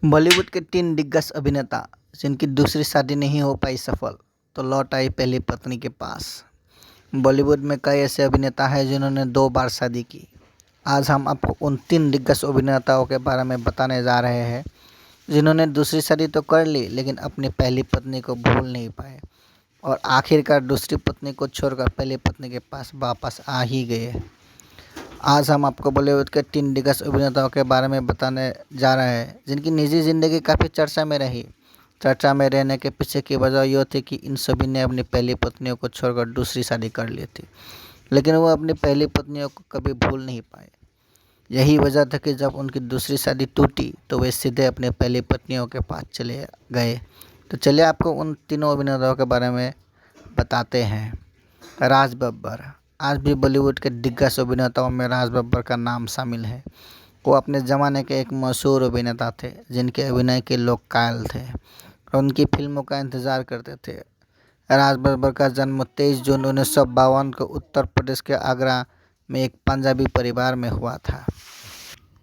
बॉलीवुड के 3 दिग्गज अभिनेता जिनकी दूसरी शादी नहीं हो पाई सफल, तो लौट आई पहली पत्नी के पास। बॉलीवुड में कई ऐसे अभिनेता हैं जिन्होंने 2 बार शादी की। आज हम आपको उन 3 दिग्गज अभिनेताओं के बारे में बताने जा रहे हैं जिन्होंने दूसरी शादी तो कर ली, लेकिन अपनी पहली पत्नी को भूल नहीं पाए और आखिरकार दूसरी पत्नी को छोड़कर पहली पत्नी के पास वापस आ ही गए। आज हम आपको बॉलीवुड के 3 दिग्गज अभिनेताओं के बारे में बताने जा रहे हैं जिनकी निजी ज़िंदगी काफ़ी चर्चा में रही। चर्चा में रहने के पीछे की वजह यह थी कि इन सभी ने अपनी पहली पत्नियों को छोड़कर दूसरी शादी कर ली थी, लेकिन वो अपनी पहली पत्नियों को कभी भूल नहीं पाए। यही वजह था कि जब उनकी दूसरी शादी टूटी तो वे सीधे अपने पहली पत्नियों के पास चले गए। तो चलिए आपको उन तीनों अभिनेताओं के बारे में बताते हैं। राज बब्बर। आज भी बॉलीवुड के दिग्गज अभिनेताओं में राज बब्बर का नाम शामिल है। वो अपने ज़माने के एक मशहूर अभिनेता थे जिनके अभिनय के लोग कायल थे और उनकी फिल्मों का इंतज़ार करते थे। राज बब्बर का जन्म 23 जून 1952 को उत्तर प्रदेश के आगरा में एक पंजाबी परिवार में हुआ था।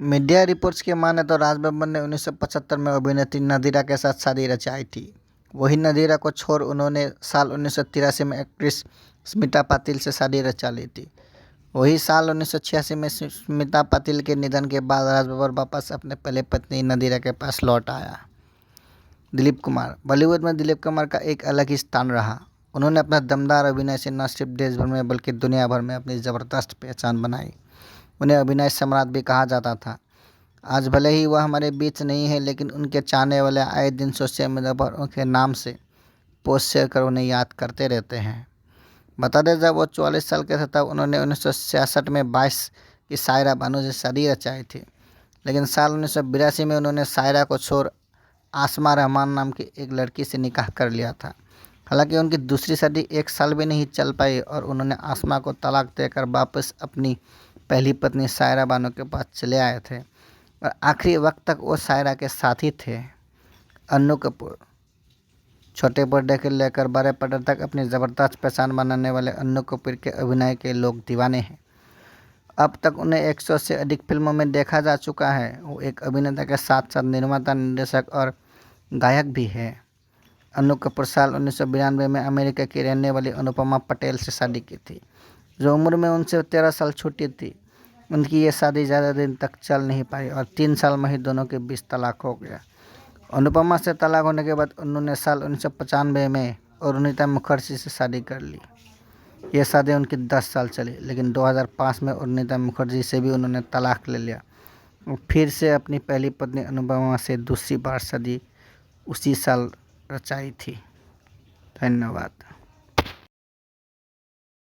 मीडिया रिपोर्ट्स के माने तो राज बब्बर ने 1975 में अभिनेत्री नदीरा के साथ शादी रचाई थी। वही नदीरा को छोड़ उन्होंने साल 1983 में एक्ट्रेस स्मिता पाटिल से शादी रचा ली थी। वही साल 1986 में स्मिता पाटिल के निधन के बाद राज बब्बर वापस अपने पहले पत्नी नदीरा के पास लौट आया। दिलीप कुमार। बॉलीवुड में दिलीप कुमार का एक अलग ही स्थान रहा। उन्होंने अपना दमदार अभिनय से न सिर्फ देश भर में बल्कि दुनिया भर में अपनी ज़बरदस्त पहचान बनाई। उन्हें अभिनय सम्राट भी कहा जाता था। आज भले ही वह हमारे बीच नहीं है, लेकिन उनके चाहने वाले आए दिन सोशल मीडिया पर उनके नाम से पोस्ट शेयर कर उन्हें याद करते रहते हैं। बता दें, जब वो 44 साल के थे तब उन्होंने 1966 में 22 की सायरा बानो से शादी रचाई थी, लेकिन साल 1982 में उन्होंने सायरा को छोड़ आसमा रहमान नाम की एक लड़की से निकाह कर लिया था। हालांकि उनकी दूसरी शादी 1 साल भी नहीं चल पाई और उन्होंने आसमा को तलाक देकर वापस अपनी पहली पत्नी सायरा बानो के पास चले आए थे और आखिरी वक्त तक वो सायरा के साथ ही थे। अन्नू कपूर। छोटे पर्दे से लेकर बड़े पर्दे तक अपनी ज़बरदस्त पहचान बनाने वाले अन्नू कपूर के अभिनय के लोग दीवाने हैं। अब तक उन्हें 100 से अधिक फिल्मों में देखा जा चुका है। वो एक अभिनेता के साथ साथ निर्माता, निर्देशक और गायक भी है। अन्नू कपूर साल 1992 में अमेरिका की रहने वाली अनुपमा पटेल से शादी की थी, जो उम्र में उनसे 13 साल छोटी थी। उनकी ये शादी ज़्यादा दिन तक चल नहीं पाई और 3 साल में ही दोनों के बीच तलाक हो गया। अनुपमा से तलाक होने के बाद उन्होंने साल 1995 में अरुणिता मुखर्जी से शादी कर ली। यह शादी उनकी 10 साल चली, लेकिन 2005 में अरुणिता मुखर्जी से भी उन्होंने तलाक ले लिया और फिर से अपनी पहली पत्नी अनुपमा से दूसरी बार शादी उसी साल रचाई थी। धन्यवाद।